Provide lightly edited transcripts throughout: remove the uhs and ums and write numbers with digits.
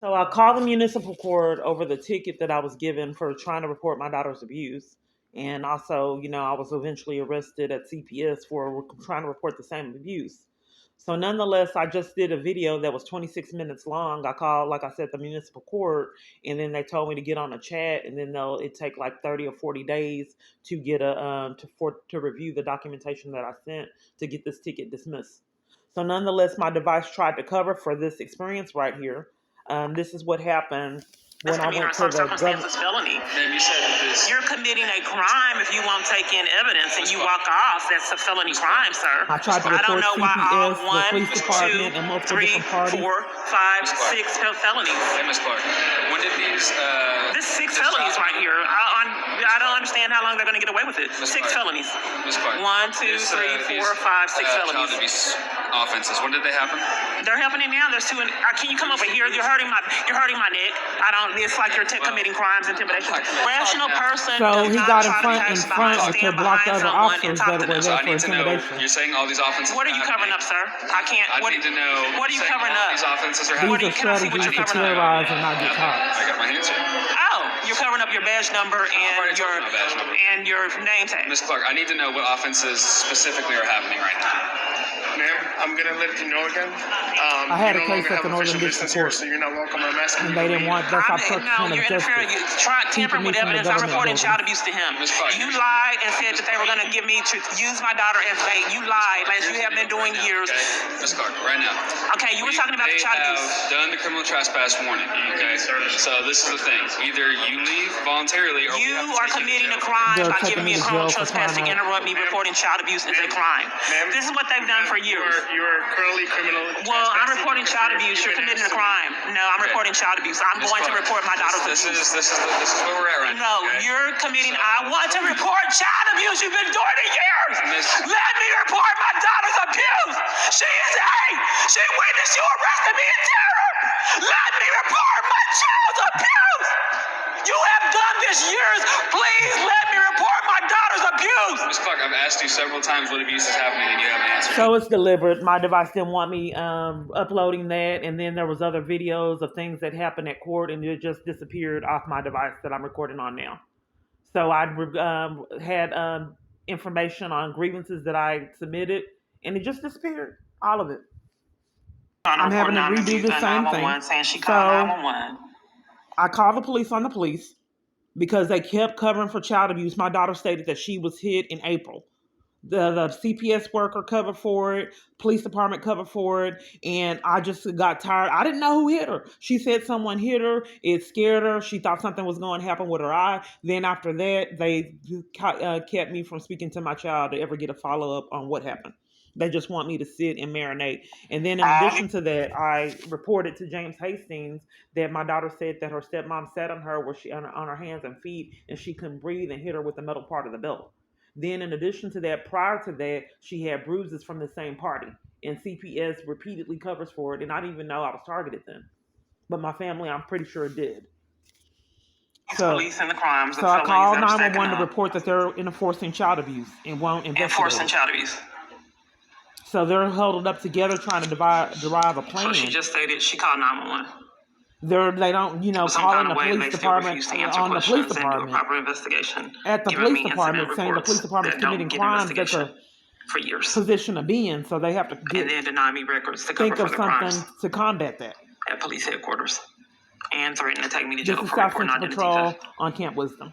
So I called the municipal court over the ticket that I was given for trying to report my daughter's abuse. And also, I was eventually arrested at CPS for trying to report the same abuse. So nonetheless, I just did a video that was 26 minutes long. I called, like I said, the municipal court, and then they told me to get on a chat, and then it take like 30 or 40 days to get to review the documentation that I sent to get this ticket dismissed. So nonetheless, my device tried to cover for this experience right here. This is what happened when I went to the circumstances felony. Then you said this. You're committing a crime if you won't take in evidence and you walk off. That's a felony crime, sir. I tried to report CPS, the police department, and multiple different parties. 4, 5, 6 felonies. Hey, Ms. Clark, when did these? This 6 felonies right here. I don't understand how long they're going to get away with it. 6 felonies. Ms. Clark. 1, 2, 3, 4, 5, 6 felonies. Child abuse offenses. When did they happen? They're happening now. There's 2. Can you come over here? You're hurting my neck. It's like you're committing crimes, intimidation. Rational person. So he got in front to block the other officers that were there for intimidation. You're saying all these offenses. What are you covering up, sir? I can't. I need to know. What are you covering up? These offenses are happening. These are strategies to terrorize and not get caught. I got my hands here. Oh, you're covering up your badge number and your name tag. Ms. Clark, I need to know what offenses specifically are happening right now. Ma'am, I'm going to let you know again. I had a case at the Northern District Court, so you're not welcome. I'm asking. And they didn't want that's our No, you're interfering. You tried tampering with evidence. I'm reporting child abuse to him. You lied and said that they were going to give me to use my daughter as bait. You lied, as you have been doing years. Ms. Clark, right now. Okay, you were talking about the child abuse. They have done the criminal trespass warning. Okay, so this is the thing. Either you leave voluntarily, or you are committing a crime by giving me a criminal trespass to interrupt me reporting child abuse is a crime. This is what they've done for years. You are currently criminal. Well, I'm reporting child abuse. You're committing a crime. No, I'm reporting child abuse. I'm going to report my daughter's abuse. This is where we're at right now. No, you're committing. I want to report child abuse. You've been doing it years. Let me report my daughter's abuse. She is 8. She witnessed you arrested me in terror. Let me report my child's abuse. You have done this years. Please let me report my daughter's abuse. Ms. Clark, I've asked you several times what abuse is happening, and you haven't answered. So it's deliberate. My device didn't want me uploading that, and then there was other videos of things that happened at court, and it just disappeared off my device that I'm recording on now. So I had information on grievances that I submitted, and it just disappeared. All of it. I'm having to redo the same thing. Saying she called 911. I called the police on the police because they kept covering for child abuse. My daughter stated that she was hit in April. The CPS worker covered for it, police department covered for it, and I just got tired. I didn't know who hit her. She said someone hit her. It scared her. She thought something was going to happen with her eye. Then after that, they kept me from speaking to my child to ever get a follow-up on what happened. They just want me to sit and marinate. And then in addition to that, I reported to James Hastings that my daughter said that her stepmom sat on her on her hands and feet, and she couldn't breathe and hit her with the metal part of the belt. Then in addition to that, prior to that, she had bruises from the same party. And CPS repeatedly covers for it, and I didn't even know I was targeted then. But my family, I'm pretty sure, did. So, police and the crimes. So I called 911 to report that they're enforcing child abuse and won't investigate. Enforcing child abuse. So they're huddled up together trying to derive a plan. So she just stated she called 911. They don't, calling the police department on the police department. Proper investigation. At the police department, saying the police department's committing crimes. That's a for years position to be in. So they have to and then deny me records to cover for the crimes. Think of something to combat that. At police headquarters, and threaten to take me to jail for reporting South Central Patrol on Camp Wisdom.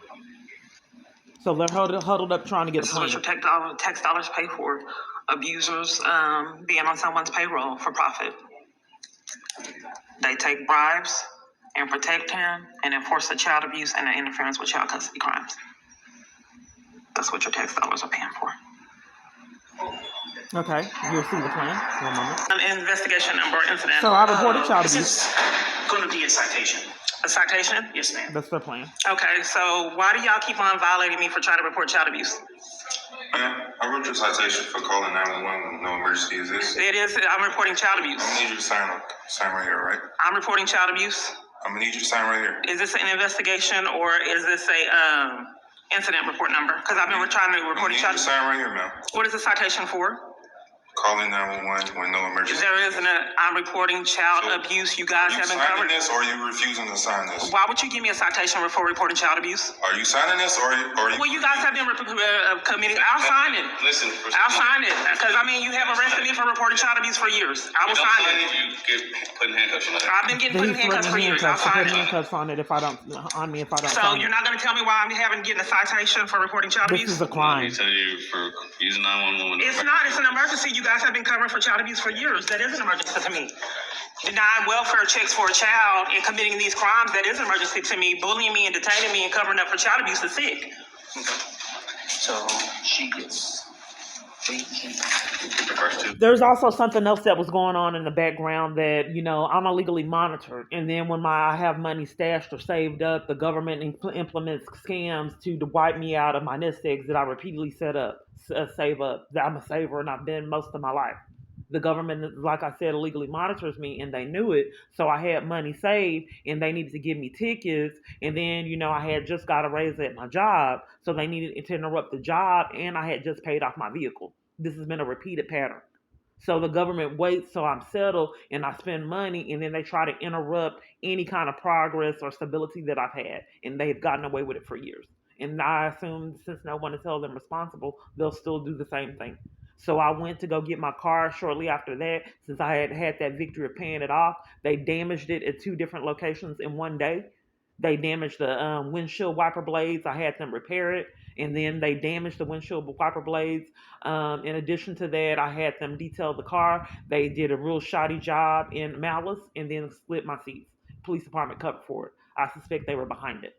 So they're huddled up trying to get a plan. This is what your tax dollars pay for. Abusers being on someone's payroll for profit. They take bribes and protect him and enforce the child abuse and the interference with child custody crimes. That's what your tax dollars are paying for. Okay, you'll see the plan. 1 moment. An investigation number incident. So I reported child abuse. This is going to be a citation. A citation? Yes, ma'am. That's the plan. Okay, so why do y'all keep on violating me for trying to report child abuse? I wrote your citation for calling 911 when no emergency exists. It is. I'm reporting child abuse. I'm gonna need you to sign right here, right? I'm reporting child abuse. I'm gonna need you to sign right here. Is this an investigation or is this a incident report number? Because I've been trying to report child abuse. Sign right here, ma'am. What is the citation for? calling 911 when no emergency. There isn't I'm reporting child abuse. You guys Are you haven't signing covered this, or are you refusing to sign this? Why would you give me a citation for reporting child abuse? Are you signing this, or are you? Well, you guys have been committing. I'll sign it. Listen, I'll sign it because I mean you have arrested me for reporting child abuse for years. I will sign it. You get put in handcuffs. I've been getting put in He's handcuffs for years. I'll handcuffs. sign Put it. handcuffs on it if I don't So sign you're it. not going to tell me why I'm getting a citation for reporting child This abuse? is a crime. tell you for using 911. It's not. It's an emergency. You guys have been covering for child abuse for years. That is an emergency to me. Denying welfare checks for a child and committing these crimes, that is an emergency to me. Bullying me and detaining me and covering up for child abuse is sick. So she gets 18. There's also something else that was going on in the background that, I'm illegally monitored. And then when I have money stashed or saved up, the government implements scams to wipe me out of my nest eggs that I repeatedly save up. That I'm a saver and I've been most of my life. The government, like I said, illegally monitors me, and they knew it. So I had money saved, and they needed to give me tickets. And then, I had just got a raise at my job, so they needed to interrupt the job, and I had just paid off my vehicle. This has been a repeated pattern. So the government waits till I'm settled, and I spend money, and then they try to interrupt any kind of progress or stability that I've had, and they've gotten away with it for years. And I assume since no one is held them responsible, they'll still do the same thing. So I went to go get my car shortly after that. Since I had that victory of paying it off, they damaged it at 2 different locations in one day. They damaged the windshield wiper blades. I had them repair it. And then they damaged the windshield wiper blades. In addition to that, I had them detail the car. They did a real shoddy job in malice and then split my seats. Police department covered for it. I suspect they were behind it.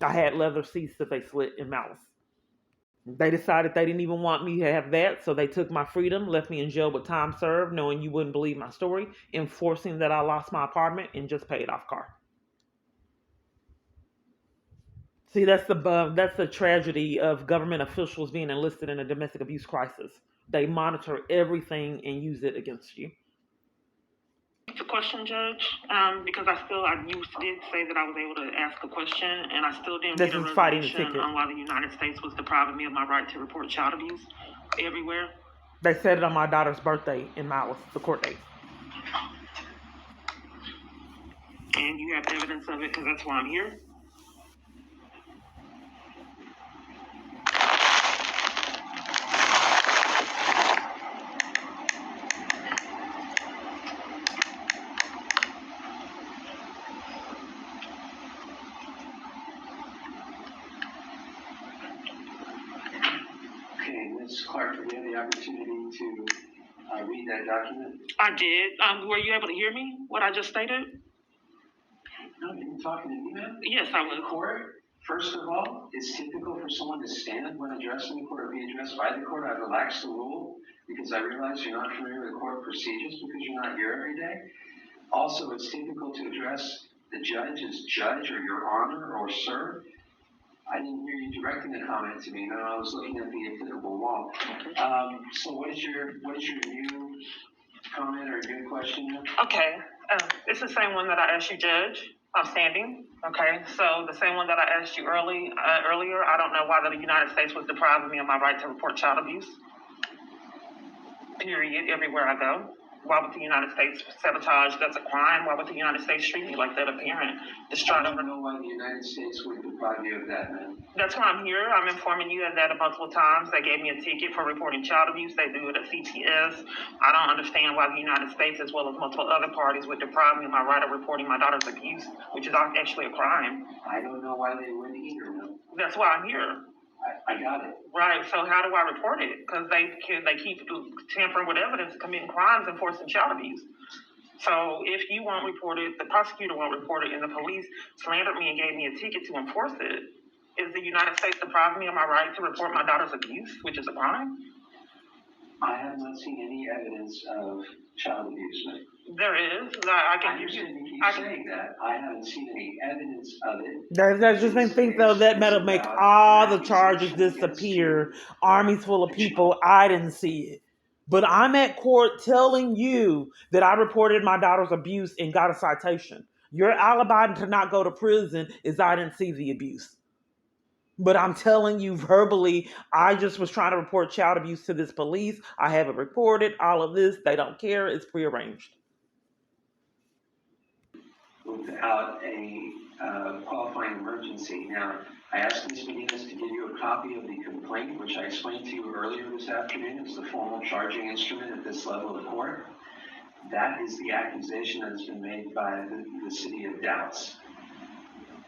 I had leather seats that they split in malice. They decided they didn't even want me to have that, so they took my freedom, left me in jail with time served, knowing you wouldn't believe my story, enforcing that I lost my apartment and just paid off car. See, that's the tragedy of government officials being enlisted in a domestic abuse crisis. They monitor everything and use it against you. It's a question, Judge, because you did say that I was able to ask a question, and I still didn't get a resolution on why the United States was depriving me of my right to report child abuse everywhere. They said it on my daughter's birthday in Malice, the court date. And you have evidence of it because that's why I'm here? Ms. Clark, did you have the opportunity to read that document? I did. Were you able to hear me, what I just stated? No, you were talking to me, ma'am? Yes, I was. The court, first of all, it's typical for someone to stand when addressing the court or be addressed by the court. I relaxed the rule because I realize you're not familiar with court procedures because you're not here every day. Also, it's typical to address the judge as judge or your honor or sir. I didn't hear you directing a comment to me. No, I was looking at the applicable law. So what is your new comment or new question? Okay. It's the same one that I asked you, Judge. I'm standing. Okay. So the same one that I asked you earlier. I don't know why the United States was depriving me of my right to report child abuse. Period. Everywhere I go. Why would the United States sabotage? That's a crime. Why would the United States treat me like that? A parent just trying to. I don't know why the United States would deprive you of that, man. That's why I'm here. I'm informing you of that multiple times. They gave me a ticket for reporting child abuse. They do it at CTS. I don't understand why the United States, as well as multiple other parties, would deprive me of my right of reporting my daughter's abuse, which is actually a crime. I don't know why they would either, man. That's why I'm here. I got it. Right. So how do I report it? Because they keep tampering with evidence, committing crimes, and forcing child abuse. So if you won't report it, the prosecutor won't report it, and the police slandered me and gave me a ticket to enforce it. Is the United States depriving me of my right to report my daughter's abuse, which is a crime? I have not seen any evidence of child abuse, man. There is. I can give you. Saying that. I haven't seen any evidence of it. That just makes me think, though, that that'll make all the charges disappear. Armies full of people. I didn't see it. But I'm at court telling you that I reported my daughter's abuse and got a citation. Your alibi to not go to prison is I didn't see the abuse. But I'm telling you verbally, I just was trying to report child abuse to this police. I have it reported, all of this. They don't care. It's prearranged. Without a qualifying emergency. Now, I asked Ms. McGinnis to give you a copy of the complaint, which I explained to you earlier this afternoon is the formal charging instrument at this level of the court. That is the accusation that has been made by the city of Dallas.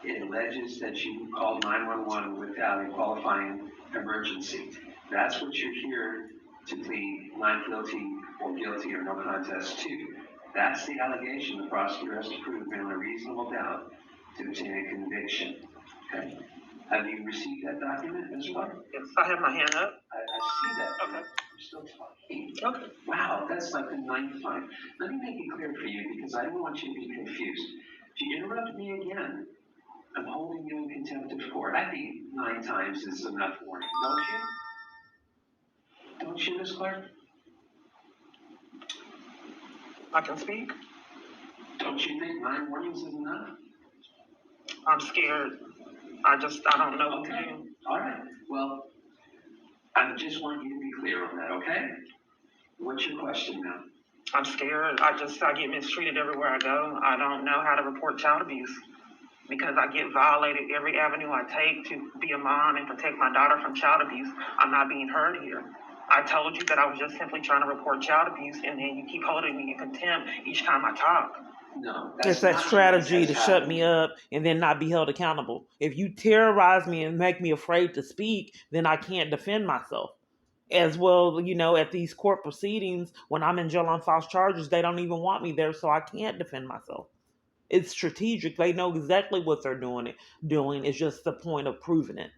It alleges that you called 911 without a qualifying emergency. That's what you're here to plead not guilty or guilty or no contest to. That's the allegation the prosecutor has to prove beyond a reasonable doubt to obtain a conviction. Okay? Have you received that document, Ms. White? Yes, I have my hand up. I see that. Okay. You're still talking. Okay. Wow, that's like the ninth time. Let me make it clear for you because I don't want you to be confused. If you interrupt me again, I'm holding you in contempt of court. I think 9 times is enough warning, don't you? Don't you, Ms. Clark? I can speak. Don't you think 9 warnings is enough? I'm scared. I don't know what to Okay. do. All right. Well, I just want you to be clear on that, okay? What's your question now? I'm scared. I get mistreated everywhere I go. I don't know how to report child abuse because I get violated every avenue I take to be a mom and protect my daughter from child abuse. I'm not being heard here. I told you that I was just simply trying to report child abuse, and then you keep holding me in contempt each time I talk. No, It's that strategy to shut me up and then not be held accountable. If you terrorize me and make me afraid to speak, then I can't defend myself. As well, at these court proceedings, when I'm in jail on false charges, they don't even want me there, so I can't defend myself. It's strategic. They know exactly what they're doing. It's just the point of proving it.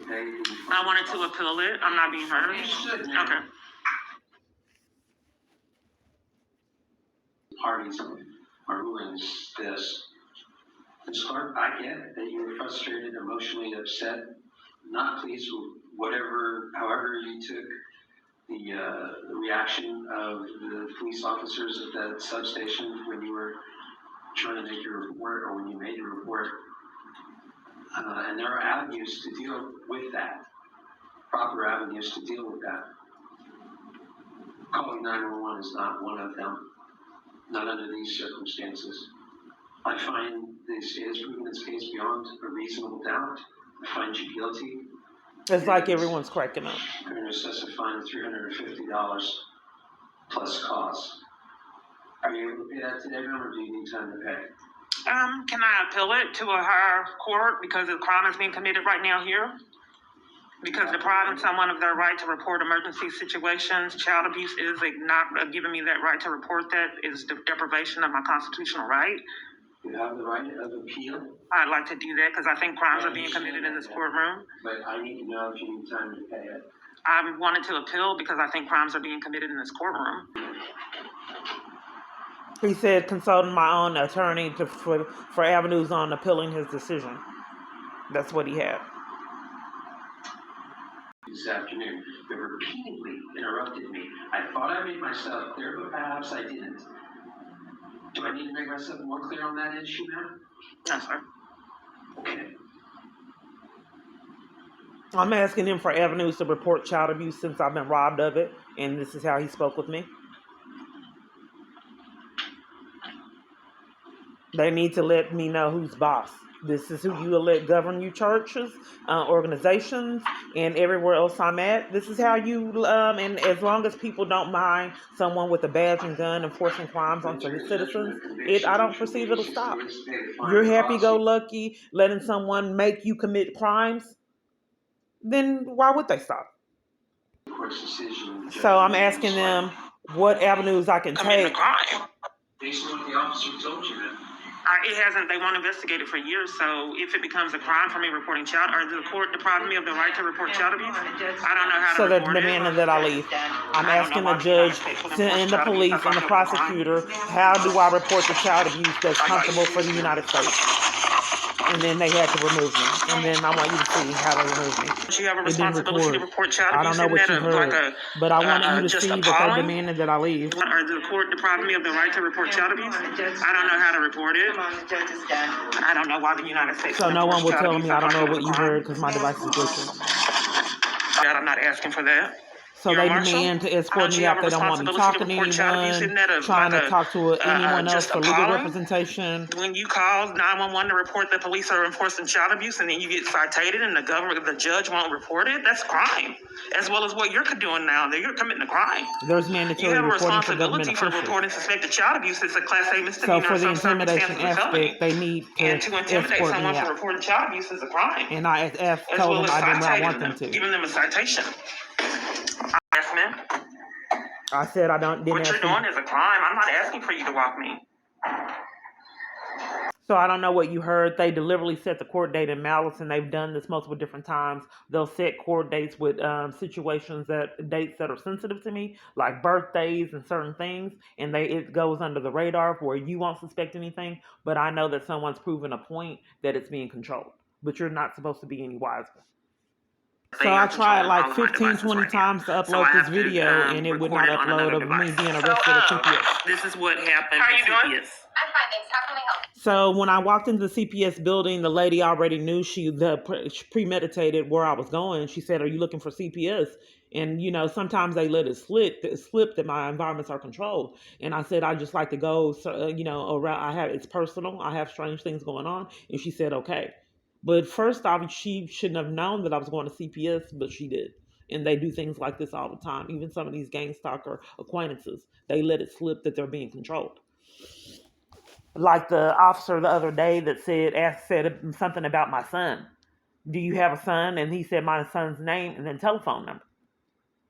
I wanted to appeal it. I'm not being heard. You should now. Okay. Parties are ruling this. Ms. Clark, I get it, that you were frustrated, emotionally upset, not pleased with however you took the reaction of the police officers at that substation when you were trying to make your report or when you made your report. And there are avenues to deal with that, proper avenues to deal with that. Calling 911 is not one of them, not under these circumstances. I find the state has proven its case beyond a reasonable doubt. I find you guilty. It's like everyone's cracking up. I'm going to assess a fine of $350 plus costs. Are you able to pay that today, ma'am, or do you need time to pay? Can I appeal it to a higher court because the crime is being committed right now here? Because depriving someone of their right to report emergency situations, child abuse is not giving me that right to report that is deprivation of my constitutional right. You have the right of appeal. I'd like to do that because I think crimes are being committed in this courtroom. But I need to know if you need time to pay it. I wanted to appeal because I think crimes are being committed in this courtroom. He said consulting my own attorney for avenues on appealing his decision. That's what he had. This afternoon, you repeatedly interrupted me. I thought I made myself clear, but perhaps I didn't. Do I need to make myself more clear on that issue now? No, sir. Okay. I'm asking him for avenues to report child abuse since I've been robbed of it, and this is how he spoke with me. They need to let me know who's boss. This is who you let govern you churches, organizations, and everywhere else I'm at. This is how you, and as long as people don't mind someone with a badge and gun enforcing crimes on citizens, I don't perceive it'll stop. You're happy-go-lucky, letting someone make you commit crimes, then why would they stop? So I'm asking them what avenues I can take. Based on what the officer told you, then. It hasn't. They won't investigate it for years. So if it becomes a crime for me reporting child, or the court depriving me of the right to report child abuse, I don't know how to so they're report demanding that I leave. I'm asking the judge and the police and the prosecutor, how do I report the child abuse that's comfortable for the United States? And then they had to remove me. And then I want you to see how they removed me. You have a It didn't responsibility to record. report child I don't abuse. know what you Isn't that heard, but I wanted you to just see that they're appalling? demanding that I leave. Or the court depriving me of the right to report child abuse? I don't know how to report it. I don't know why the United States. So no one will child tell abuse. me. I don't know thought what it was you a crime. heard because my device is glitching. I'm not asking for that. So You're a they marshal? demand to escort Don't me you have out. a They don't want me responsibility talking to report child abuse? Isn't anyone, that trying to like talk to anyone else just for legal appalling? representation. When you call 911 to report that police are enforcing child abuse and then you get cited and the judge won't report it, that's crime. As well as what you're doing now. You're committing a crime. There's You mandatory have a reporting for government responsibility for officials. reporting suspected child abuse. It's a Class A So misdemeanor for the of some intimidation circumstances a felony. aspect, they need And to to intimidate escort someone me for out. reporting child abuse is a crime. And I As told well them as I did not citating want them them, to. giving them a citation. Yes, ma'am. I said I didn't What ask you're them. doing is a crime. I'm not asking for you to walk me. So I don't know what you heard. They deliberately set the court date in malice, and they've done this multiple different times. They'll set court dates with dates that are sensitive to me, like birthdays and certain things, and it goes under the radar where you won't suspect anything. But I know that someone's proven a point that it's being controlled. But you're not supposed to be any wiser. So I tried like 15, 20 times to upload this video, and it would not upload of me being arrested at CPS. This is what happened. How are you doing? CPS. I'm fine, thanks. How can we help? So when I walked into the CPS building, the lady already knew she premeditated where I was going. She said, "Are you looking for CPS?" And sometimes they let it slip that my environments are controlled. And I said, "I just like to go, around. It's personal. I have strange things going on." And she said, "Okay." But first off, she shouldn't have known that I was going to CPS, but she did. And they do things like this all the time. Even some of these gang stalker acquaintances, they let it slip that they're being controlled. Like the officer the other day that said something about my son. Do you have a son? And he said my son's name and then telephone number.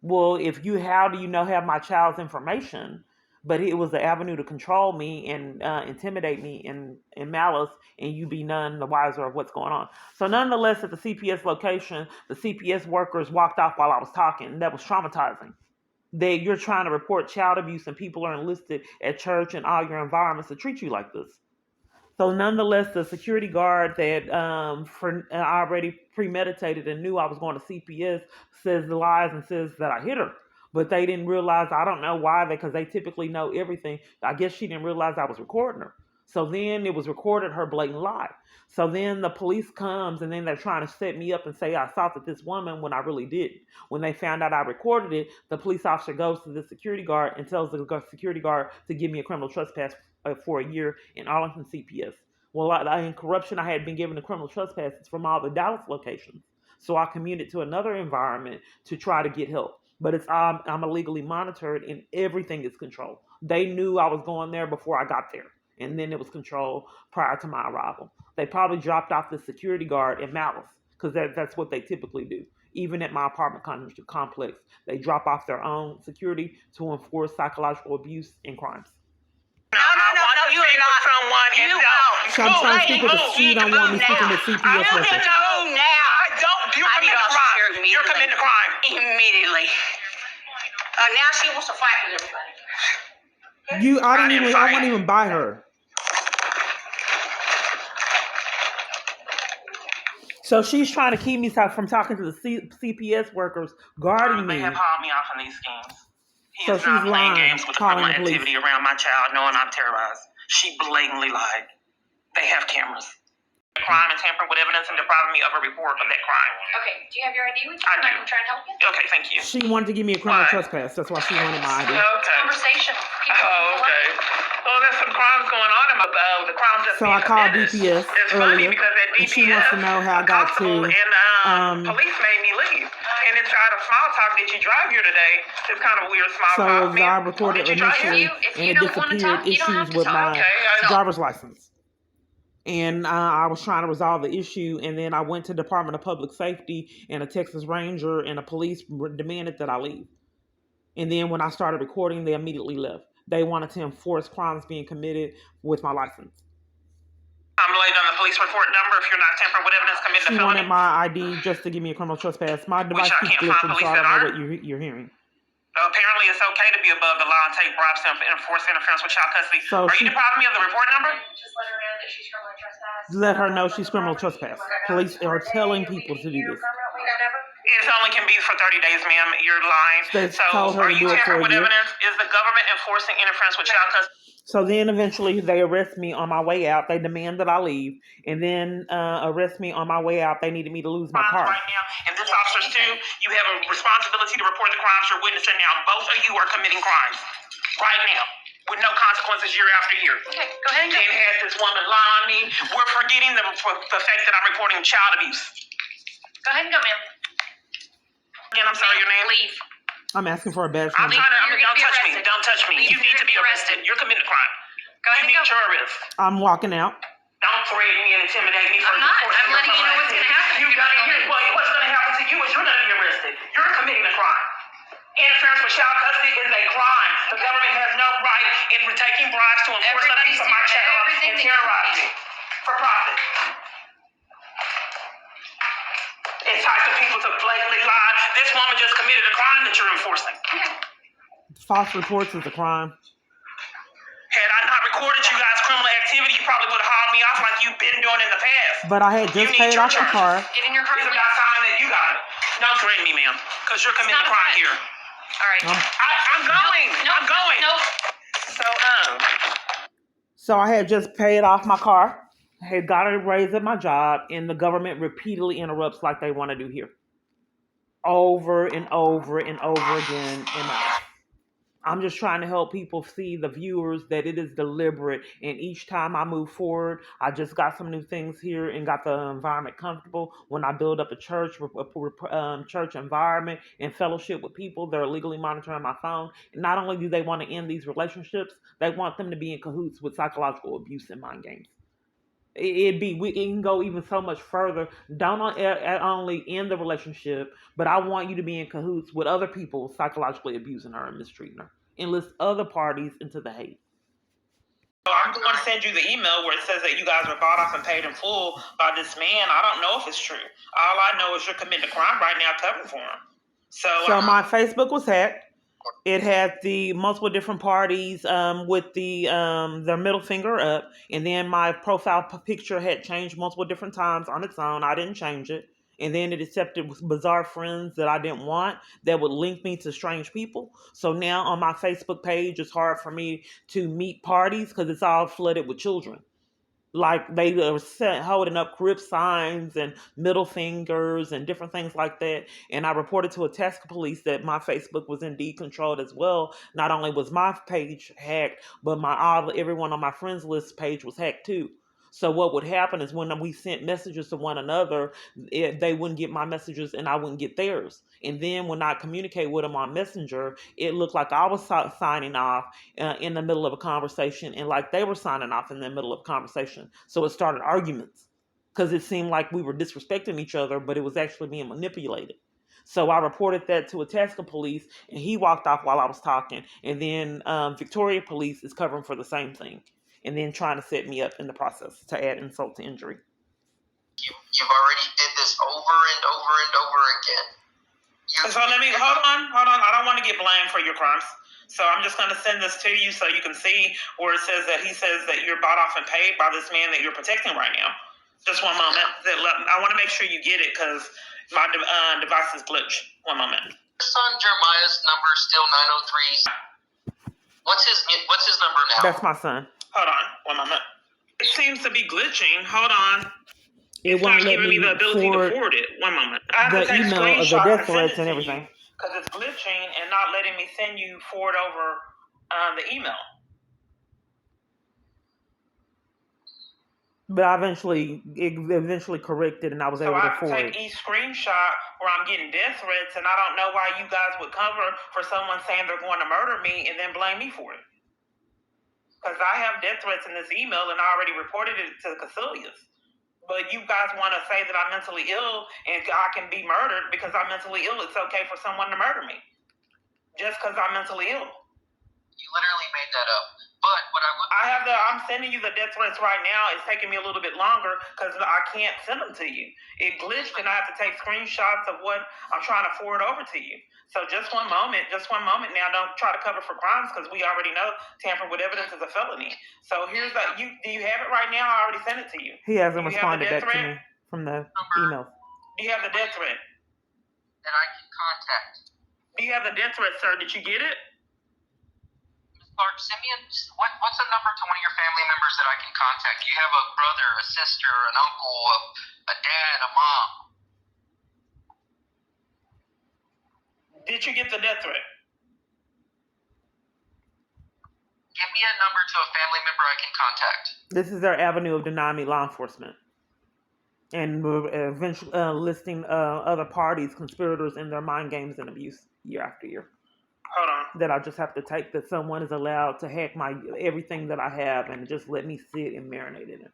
Well, how do you have my child's information? But it was the avenue to control me and intimidate me in malice, and you be none the wiser of what's going on. So nonetheless, at the CPS location, the CPS workers walked off while I was talking. That was traumatizing. You're trying to report child abuse, and people are enlisted at church and all your environments to treat you like this. So nonetheless, the security guard that already premeditated and knew I was going to CPS says the lies and says that I hit her. But they didn't realize, I don't know why, because they typically know everything. I guess she didn't realize I was recording her. So then it was recorded, her blatant lie. So then the police comes, and then they're trying to set me up and say I assaulted this woman when I really didn't. When they found out I recorded it, the police officer goes to the security guard and tells the security guard to give me a criminal trespass for a year in Arlington CPS. Well, in corruption, I had been given the criminal trespasses from all the Dallas locations. So I commuted to another environment to try to get help. But I'm illegally monitored, and everything is controlled. They knew I was going there before I got there, and then it was controlled prior to my arrival. They probably dropped off the security guard in malice, because that's what they typically do. Even at my apartment complex, they drop off their own security to enforce psychological abuse and crimes. No, you are not. You out. So I'm trying to speak with the she don't want me speaking with CPS I want workers. to know now. I don't. You're committing a crime. You're committing a crime. Immediately. Now she wants to fight with everybody. I won't even buy her. So she's trying to keep me from talking to the CPS workers guarding me. They have hauled me off in these schemes. He So is not she's playing lying, games with the calling criminal the police. activity around my child, knowing I'm terrorized. She blatantly lied. They have cameras. Crime and tampering with evidence and depriving me of a report of that crime. Okay, do you have your ID with you? I do. I can try and help you. Okay, thank you. She wanted to give me a criminal Why? trespass. That's why she wanted my ID. Okay. Conversation. Oh, okay. Well, there's some crimes going on in the crimes that's So being I called committed. DPS It's funny earlier, because at and DPS, she wants to know how I got to. and police made me leave. And it's out of small talk. Did you drive here today? It's kind of weird small So talk. I recorded Did you drive here? initially, If and you it don't wanna disappeared talk, you don't have issues to with talk. my Okay, driver's license. And I was trying to resolve the issue, and then I went to Department of Public Safety, and a Texas Ranger and a police demanded that I leave. And then when I started recording, they immediately left. They wanted to enforce crimes being committed with my license. I'm late on the police report number if you're not tampering with evidence committing She a felony. wanted my ID just to give me a criminal trespass. My device I keeps can't find glitching, so police I don't that know aren't. what you're hearing. Apparently, it's okay to be above the law and take bribes to enforce interference with child custody. So Are you depriving me of the report number? Just let her know that she's criminally trespassed. let her know she's criminal trespass. Police are telling people to do this. It only can be for 30 days, ma'am. You're lying. They So, told her are to you do it for tampering a with year. evidence? Is the government enforcing interference with child custody? So then eventually they arrest me on my way out. They demand that I leave, and then arrest me on my way out. They needed me to lose my car. Right now, and this officers too, you have a responsibility to report the crimes you're witnessing now. Both of you are committing crimes right now with no consequences year after year. Okay, go ahead and go. Then had this woman lie on me. We're forgetting the fact that I'm reporting child abuse. Go ahead and go, ma'am. Again, I'm sorry, your name? Leave. I'm asking for a badge I'm number. trying to, You're gonna don't be touch me. arrested. Don't touch me. Please, You need you're to be gonna be arrested. You're committing a crime. Go ahead You and need go. your arrest. I'm walking out. Don't threaten me and intimidate me. I'm not. I'm letting you know what's gonna happen. You're gonna hear what's gonna happen to you is you're gonna be arrested. You're committing a crime. Interference with child custody is a crime. The government has no right in taking bribes to enforce the peace of my child and terrorize me for profit. Entice the people to blatantly lie. This woman just committed a crime that you're enforcing. False reports is a crime. Had I not recorded you guys' criminal activity, you probably would have hauled me off like you've been doing in the past. But I had just paid off the car. Get in your car, It's please. about time that you got it. Don't threaten me, ma'am, because you're committing a not a crime threat. here. All right. I'm going. Nope. I'm going. Nope. So I had just paid off my car. I had got a raise at my job, and the government repeatedly interrupts like they want to do here. Over and over and over again. And I'm just trying to help people see, the viewers, that it is deliberate. And each time I move forward, I just got some new things here and got the environment comfortable. When I build up a church environment and fellowship with people, they're illegally monitoring my phone. And not only do they want to end these relationships, they want them to be in cahoots with psychological abuse and mind games. We can go even so much further. Don't only end the relationship, but I want you to be in cahoots with other people psychologically abusing her and mistreating her. Enlist other parties into the hate. So I'm going to send you the email where it says that you guys were bought off and paid in full by this man. I don't know if it's true. All I know is you're committing a crime right now covering for him. So my Facebook was hacked. It had the multiple different parties with their middle finger up, and then my profile picture had changed multiple different times on its own. I didn't change it. And then it accepted bizarre friends that I didn't want that would link me to strange people. So now on my Facebook page, it's hard for me to meet parties because it's all flooded with children. Like they are holding up crib signs and middle fingers and different things like that. And I reported to a task police that my Facebook was indeed controlled as well. Not only was my page hacked, but everyone on my friends list page was hacked too. So what would happen is when we sent messages to one another, they wouldn't get my messages and I wouldn't get theirs. And then when I communicate with them on Messenger, it looked like I was signing off in the middle of a conversation and like they were signing off in the middle of a conversation. So it started arguments because it seemed like we were disrespecting each other, but it was actually being manipulated. So I reported that to a task police and he walked off while I was talking. And then Victoria Police is covering for the same thing. And then trying to set me up in the process to add insult to injury. You've already did this over and over and over again. So let me, hold on. I don't want to get blamed for your crimes. So I'm just going to send this to you so you can see where it says that he says that you're bought off and paid by this man that you're protecting right now. Just one moment. I want to make sure you get it because my device is glitched. One moment. Son Jeremiah's number is still 903. What's his number now? That's my son. Hold on, one moment. It seems to be glitching. Hold on. It won't let me the ability to forward forward it. One moment. I have the to take email of the screenshots death and send threats it and to everything. Because it's glitching and not letting me send you forward over the email. But I eventually corrected and I was able So I to have to forward. take each screenshot where I'm getting death threats, and I don't know why you guys would cover for someone saying they're going to murder me and then blame me for it. Because I have death threats in this email, and I already reported it to Casilius. But you guys want to say that I'm mentally ill and I can be murdered because I'm mentally ill. It's okay for someone to murder me just because I'm mentally ill. You literally made that up. But what I would I'm sending you the death threats right now. It's taking me a little bit longer because I can't send them to you. It glitched and I have to take screenshots of what I'm trying to forward over to you. So just one moment now. Don't try to cover for crimes because we already know tampering with evidence is a felony. So here's do you have it right now? I already sent it to you. He hasn't responded back to me from the email. Do you have the death threat? that I can contact. Do you have the death threat, sir? Did you get it? Clark, send me what's a number to one of your family members that I can contact? You have a brother, a sister, an uncle, a dad, a mom. Did you get the death threat? Give me a number to a family member I can contact. This is their avenue of denying me law enforcement. And eventually listing other parties, conspirators in their mind games and abuse year after year. Hold on. That I just have to take, that someone is allowed to hack my everything that I have and just let me sit and marinate in it.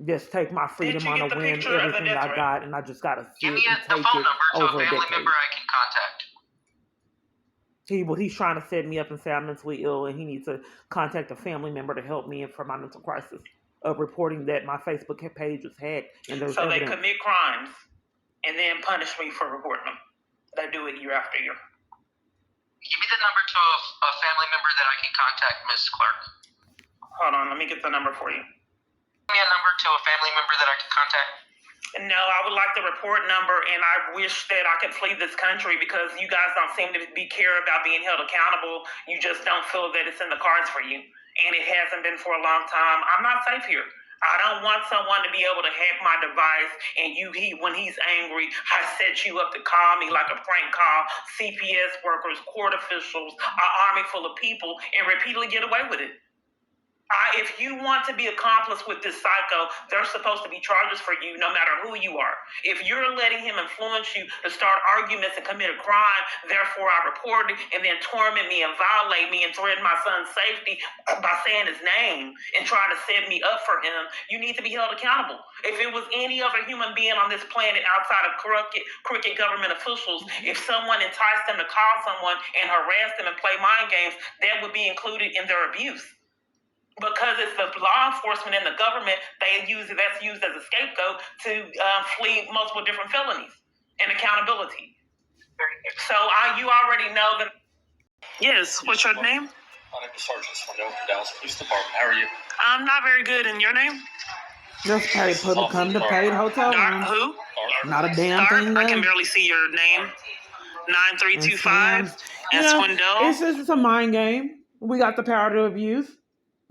Just take my freedom on a whim, everything I got, and I just gotta sit Give me and the take phone it number to a over a family decade. member I can contact. He's trying to set me up and say I'm mentally ill, and he needs to contact a family member to help me for my mental crisis of reporting that my Facebook page was hacked and there's So evidence. they commit crimes and then punish me for reporting them. They do it year after year. Give me the number to a family member that I can contact, Ms. Clark. Hold on, let me get the number for you. Give me a number to a family member that I can contact. No, I would like the report number, and I wish that I could flee this country because you guys don't seem to care about being held accountable. You just don't feel that it's in the cards for you, and it hasn't been for a long time. I'm not safe here. I don't want someone to be able to hack my device, and when he's angry, I set you up to call me like a prank call, CPS workers, court officials, an army full of people, and repeatedly get away with it. If you want to be accomplice with this psycho, there's supposed to be charges for you no matter who you are. If you're letting him influence you to start arguments and commit a crime, therefore I report it and then torment me and violate me and threaten my son's safety by saying his name and trying to set me up for him, you need to be held accountable. If it was any other human being on this planet outside of crooked government officials, if someone enticed them to call someone and harass them and play mind games, that would be included in their abuse. Because it's the law enforcement and the government, that's used as a scapegoat to flee multiple different felonies and accountability. So you already know that. Yes, what's your name? My name is Sergeant Swindell from Dallas Police Department. How are you? I'm not very good. And your name? Just paid, come to paid hotel rooms. Who? Not a damn Start? thing. I can barely see your name. 9325 and Swindell. It's a mind game. We got the power to abuse.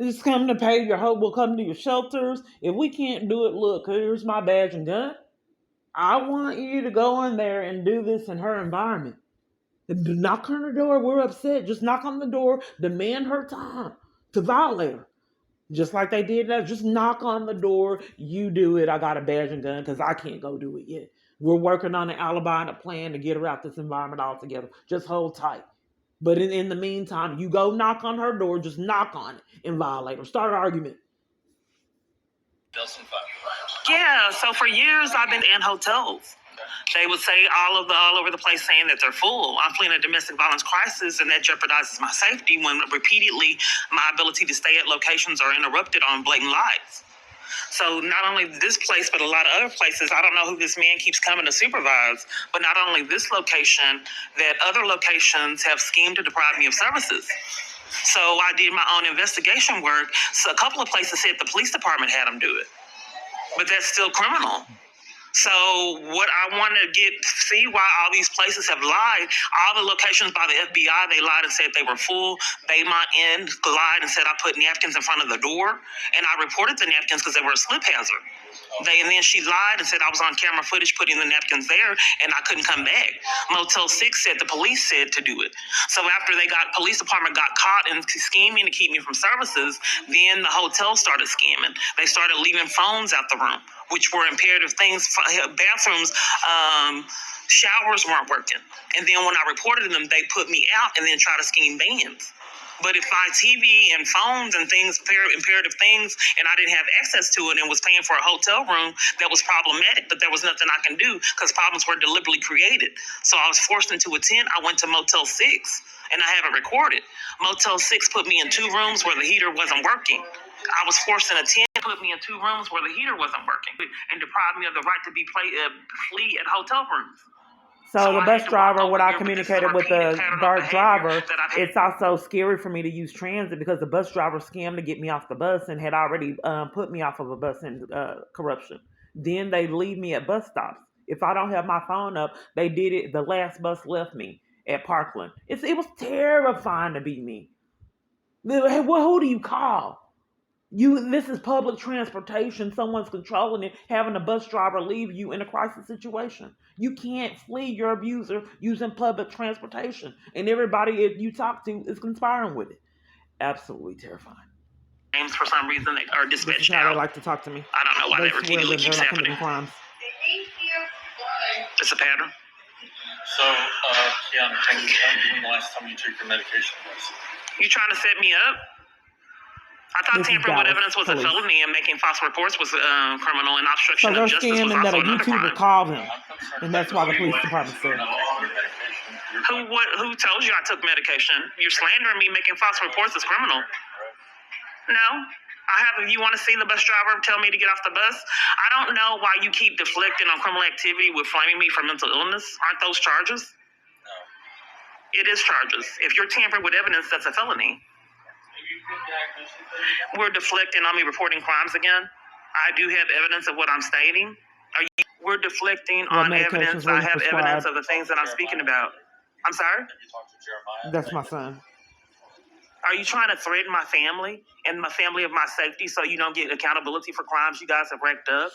Just come to pay your hope. We'll come to your shelters. If we can't do it, look, here's my badge and gun. I want you to go in there and do this in her environment. Knock on her door. We're upset. Just knock on the door. Demand her time to violate her. Just like they did that. Just knock on the door. You do it. I got a badge and gun because I can't go do it yet. We're working on an alibi and a plan to get her out this environment altogether. Just hold tight. But in the meantime, you go knock on her door, just knock on it and violate her. Start an argument. Yeah, so for years I've been in hotels. They would say all over the place saying that they're full. I'm fleeing a domestic violence crisis, and that jeopardizes my safety when repeatedly my ability to stay at locations are interrupted on blatant lies. So not only this place, but a lot of other places, I don't know who this man keeps coming to supervise, but not only this location, that other locations have schemed to deprive me of services. So I did my own investigation work. So a couple of places said the police department had them do it, but that's still criminal. So what I want to see why all these places have lied. All the locations by the FBI, they lied and said they were full. Baymont Inn lied and said I put napkins in front of the door. And I reported the napkins because they were a slip hazard. And then she lied and said I was on camera footage putting the napkins there and I couldn't come back. Motel 6 said the police said to do it. So after police department got caught in scheming to keep me from services, then the hotel started scamming. They started leaving phones out the room, which were imperative things. Bathrooms, showers weren't working. And then when I reported them, they put me out and then tried to scheme bans. But if my TV and phones and things, imperative things, and I didn't have access to it and was paying for a hotel room, that was problematic, but there was nothing I can do because problems were deliberately created. So I was forced into a tent. I went to Motel 6 and I have it recorded. Motel 6 put me in 2 rooms where the heater wasn't working. I was forced in a tent, put me in 2 rooms where the heater wasn't working, and deprived me of the right to be flee at hotel rooms. So the I bus had to walk driver, over what I here because it's a communicated with repeated the pattern of BART behavior driver, that I've had. it's also scary for me to use transit because the bus driver scammed to get me off the bus and had already put me off of a bus in corruption. Then they leave me at bus stops. If I don't have my phone up, they did it. The last bus left me at Parkland. It was terrifying to be me. Who do you call? This is public transportation. Someone's controlling it, having a bus driver leave you in a crisis situation. You can't flee your abuser using public transportation. And everybody you talk to is conspiring with it. Absolutely terrifying. Names for some reason they are This is dispatched how out. they like to talk to me. I don't know why They that swear repeatedly that they're keeps not happening. committing crimes. It's a pattern. So, Kiana, can you tell me when the last time you took your medication was? You trying to set me up? I thought This is tampering with Dallas evidence was a police. felony and making false reports was criminal, and obstruction So they're of justice was scamming that also a another YouTuber crime. called him. I'm concerned And that's why the police department said. You're not taking your medication. Who told you I took medication? You're slandering me. Making false reports is criminal. No. You want to see the bus driver tell me to get off the bus? I don't know why you keep deflecting on criminal activity with blaming me for mental illness. Aren't those charges? No. It is charges. If you're tampering with evidence, that's a felony. We're deflecting on me reporting crimes again. I do have evidence of what I'm stating. We're deflecting What on medications evidence. were I you have prescribed? evidence of the things that I'm speaking about. I'm sorry? Have you talked to Jeremiah? That's my son. Are you trying to threaten my family and my family of my safety so you don't get accountability for crimes you guys have racked up?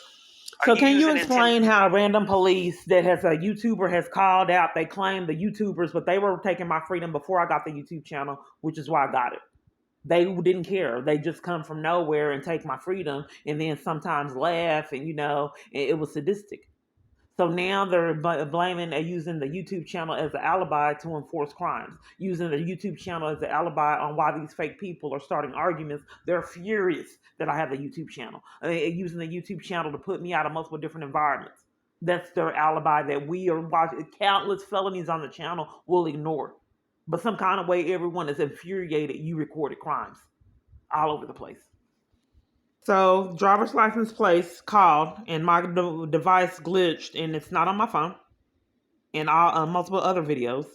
So Are can you using explain how random police that has a YouTuber has called out, they claim the YouTubers, but they were taking my freedom before I got the YouTube channel, which is why I got it. They didn't care. They just come from nowhere and take my freedom and then sometimes laugh and, it was sadistic. So now they're blaming and using the YouTube channel as an alibi to enforce crimes. Using the YouTube channel as an alibi on why these fake people are starting arguments. They're furious that I have a YouTube channel. Using the YouTube channel to put me out of multiple different environments. That's their alibi that we are watching. Countless felonies on the channel will ignore. But some kind of way everyone is infuriated you recorded crimes all over the place. So, driver's license place called, and my device glitched, and it's not on my phone, and multiple other videos.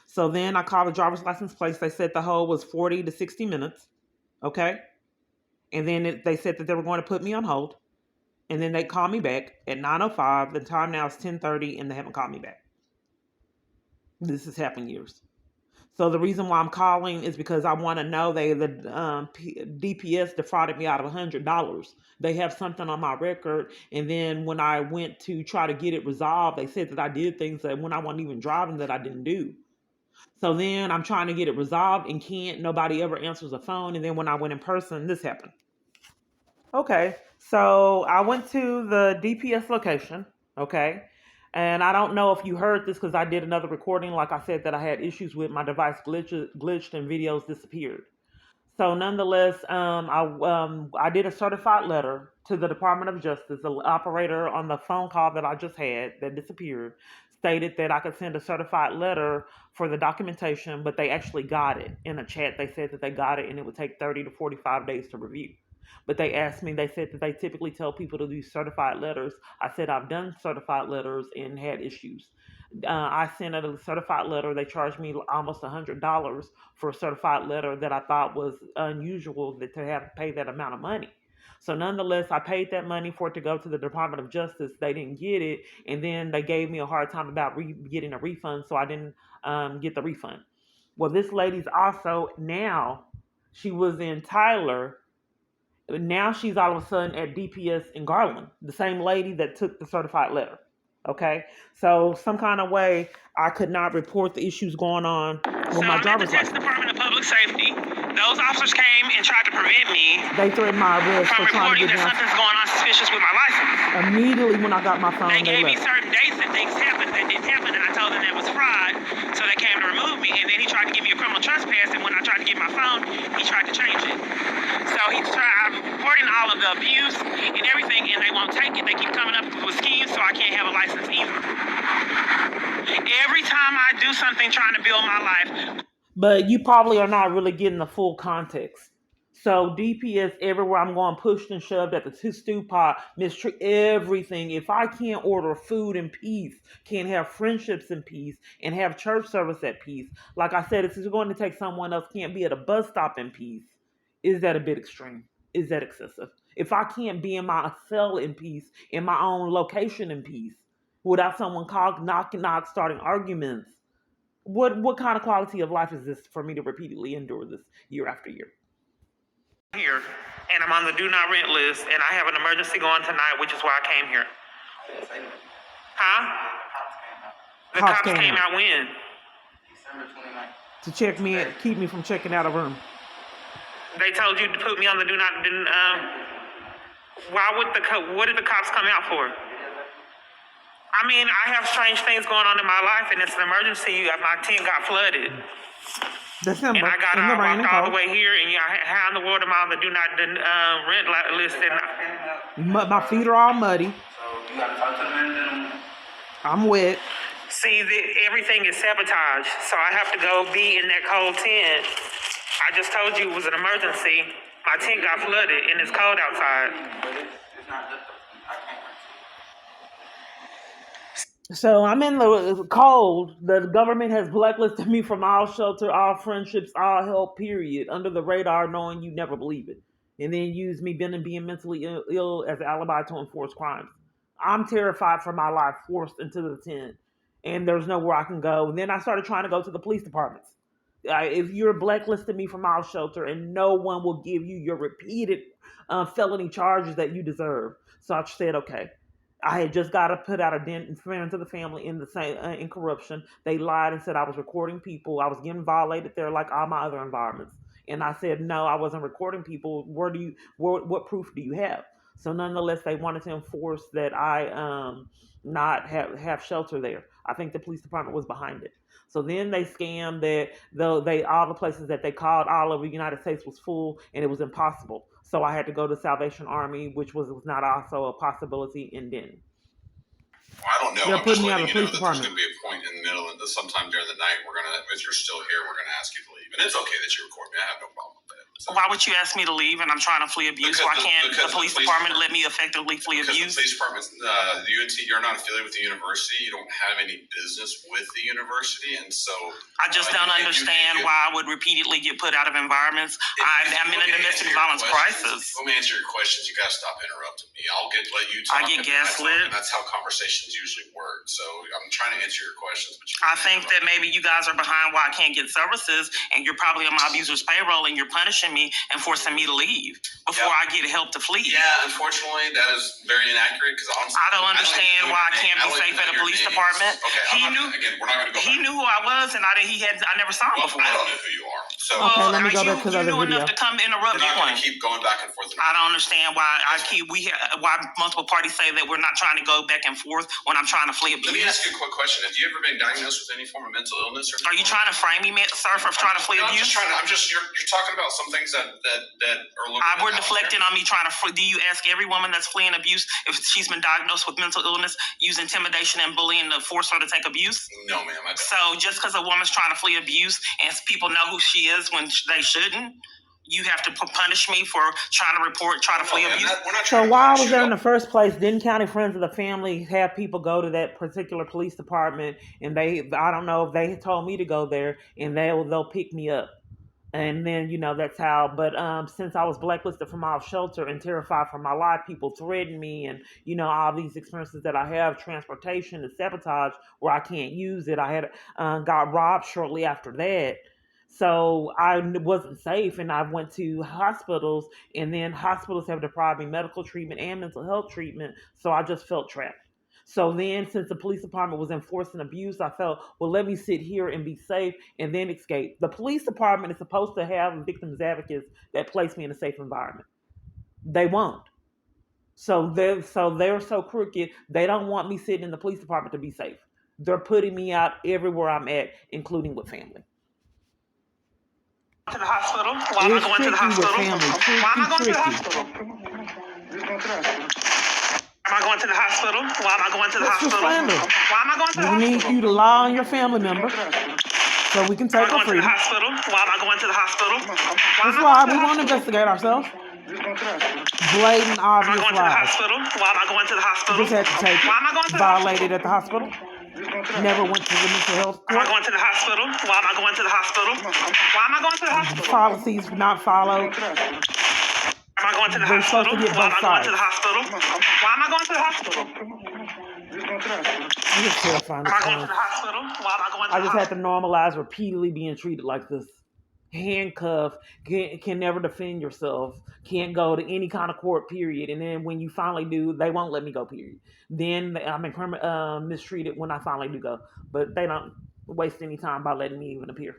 So then I called the driver's license place. They said the hold was 40 to 60 minutes, okay? And then they said that they were going to put me on hold, and then they called me back at 9:05. The time now is 10:30, and they haven't called me back. This has happened years. So the reason why I'm calling is because I want to know the DPS defrauded me out of $100. They have something on my record, and then when I went to try to get it resolved, they said that I did things that when I wasn't even driving that I didn't do. So then I'm trying to get it resolved and can't. Nobody ever answers the phone, and then when I went in person, this happened. Okay, so I went to the DPS location, okay? And I don't know if you heard this because I did another recording. Like I said, that I had issues with my device glitched and videos disappeared. So nonetheless, I did a certified letter to the Department of Justice. The operator on the phone call that I just had that disappeared stated that I could send a certified letter for the documentation, but they actually got it in a chat. They said that they got it and it would take 30 to 45 days to review. But they asked me, they said that they typically tell people to do certified letters. I said I've done certified letters and had issues. I sent a certified letter. They charged me almost $100 for a certified letter that I thought was unusual to have to pay that amount of money. So nonetheless, I paid that money for it to go to the Department of Justice. They didn't get it. And then they gave me a hard time about getting a refund. So I didn't get the refund. Well, this lady's also now, she was in Tyler. Now she's all of a sudden at DPS in Garland, the same lady that took the certified letter. Okay, so some kind of way I could not report the issues going on with my driver's I'm at the Texas license. Department of Public Safety. Those officers came and tried to prevent me They threatened my arrest from for trying to reporting get that down. something's going on suspicious with my license. Immediately when I got my phone, They they gave me left. certain dates that things happened that didn't happen, and I told them that was fraud, so they came to remove me. And then he tried to give me a criminal trespass, and when I tried to get my phone, he tried to change it. So I'm reporting all of the abuse and everything, and they won't take it. They keep coming up with schemes, so I can't have a license either. Every time I do something trying to build my life. But you probably are not really getting the full context. So DPS everywhere I'm going, pushed and shoved at the stew pot, mistreat everything. If I can't order food in peace, can't have friendships in peace, and have church service at peace, like I said, if it's going to take someone else can't be at a bus stop in peace, is that a bit extreme? Is that excessive? If I can't be in my cell in peace, in my own location in peace, without someone knocking, starting arguments, what kind of quality of life is this for me to repeatedly endure this year after year? Here, and I'm on the do not rent list, and I have an emergency going tonight, which is why I came here. Huh? The cops came out when? December 29th. To check me in, keep me from checking out a room. They told you to put me on the do not. Why would what did the cops come out for? I mean, I have strange things going on in my life, and it's an emergency. My tent got flooded. December. And I got in the rain and walked all the cold. way here, and how in the world am I on the do not rent list? And My feet are all muddy. So you gotta talk to the manager. I'm wet. see, everything is sabotaged, so I have to go be in that cold tent. I just told you it was an emergency. My tent got flooded, and it's cold outside. But it's not just I can't. So I'm in the cold. The government has blacklisted me from all shelter, all friendships, all help, period, under the radar, knowing you never believe it. And then use me being mentally ill as an alibi to enforce crimes. I'm terrified for my life, forced into the tent, and there's nowhere I can go. And then I started trying to go to the police departments. If you're blacklisting me from our shelter and no one will give you your repeated felony charges that you deserve. So I said, okay. I had just got to put out a dent in friends of the family in the same in corruption. They lied and said I was recording people. I was getting violated there like all my other environments. And I said, no, I wasn't recording people. What proof do you have? So nonetheless, they wanted to enforce that I not have shelter there. I think the police department was behind it. So then they scammed that all the places that they called all over the United States was full and it was impossible. So I had to go to Salvation Army, which was not also a possibility in Denton. Well, I don't know. They're I'm putting just me out letting of the you know police that there's department. going to be a point in the middle, and sometime during the night, if you're still here, we're going to ask you to leave. And it's okay that you record me. I have no problem with that. So, Why would you ask me to leave and I'm trying to flee abuse? Why can't the police department let me effectively flee because abuse? the police department, the UNT, you're not affiliated with the university. You don't have any business with the university, and so I just don't understand why I would repeatedly get put out of environments. I'm in a domestic violence crisis. Let me answer your questions. You got to stop interrupting me. I'll let you talk. I get gaslit. And that's how conversations usually work. So I'm trying to answer your questions, but I think that maybe you guys are behind why I can't get services, and you're probably on my abuser's payroll, and you're punishing me and forcing me to leave before I get help to flee. Yeah, unfortunately, that is very inaccurate because I don't understand why I can't be safe at a police department. Okay, we're not going to go. He knew who I was, and I never saw him before. I don't know who you are. So Okay, let me go back to the other you knew video. enough to come interrupt we're not going me. to keep going back and forth. I don't understand why why multiple parties say that we're not trying to go back and forth when I'm trying to flee abuse. Let me ask you a quick question. Have you ever been diagnosed with any form of mental illness? Are you trying to frame me, sir, for trying to flee abuse? You're talking about some things that are We're deflecting on me trying to flee. Do you ask every woman that's fleeing abuse if she's been diagnosed with mental illness, use intimidation and bullying to force her to take abuse? No, ma'am. I don't. So just because a woman's trying to flee abuse and people know who she is when they shouldn't, you have to punish me for trying to flee abuse? So while I was there in the first place, Denton County Friends of the Family have people go to that particular police department, and I don't know if they told me to go there, and they'll pick me up. And then, that's how, but since I was blacklisted from our shelter and terrified for my life, people threatened me and, all these experiences that I have, transportation and sabotage where I can't use it. I had got robbed shortly after that. So I wasn't safe and I went to hospitals, and then hospitals have deprived me medical treatment and mental health treatment. So I just felt trapped. So then, since the police department was enforcing abuse, I felt, well, let me sit here and be safe and then escape. The police department is supposed to have victims advocates that place me in a safe environment. They won't. So they're so crooked, they don't want me sitting in the police department to be safe. They're putting me out everywhere I'm at, including with family. To the hospital? Why am I going to the hospital? Why am I going to the hospital? Am I going to the hospital? Why am I going to the That's for hospital? slander. Why am I going to the We hospital? need you to lie on your family member. So we can Am I take our going to the freedom. hospital? Why am I going to the hospital? Why That's am I why going to we the won't hospital? investigate ourselves. Blatant, Am I obvious going to the lies. hospital? Why am I going to the hospital? Just had to take Why am I going it. to the hospital? Violated at the hospital. Never went to the mental health Am I court. going to the hospital? Why am I going to the hospital? Why am I going to the hospital? Policies not followed. Am I going to the We're supposed hospital? to get Why am both I going to the sides. hospital? Why am I going to the hospital? It was terrifying. Am I going to the hospital? Why am I going to I the just had hospital? to normalize repeatedly being treated like this. Handcuffed, can never defend yourself, can't go to any kind of court, period. And then when you finally do, they won't let me go, period. Then I'm mistreated when I finally do go. But they don't waste any time by letting me even appear.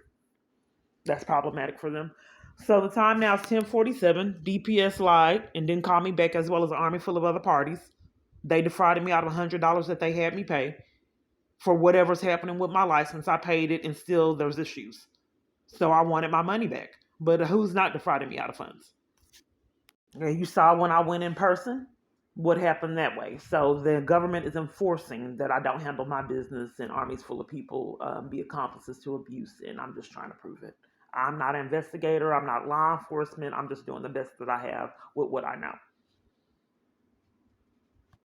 That's problematic for them. So the time now is 10:47. DPS lied and didn't call me back, as well as an army full of other parties. They defrauded me out of $100 that they had me pay for whatever's happening with my license. I paid it, and still there's issues. So I wanted my money back. But who's not defrauding me out of funds? And you saw when I went in person what happened that way. So the government is enforcing that I don't handle my business, and armies full of people be accomplices to abuse, and I'm just trying to prove it. I'm not an investigator. I'm not law enforcement. I'm just doing the best that I have with what I know.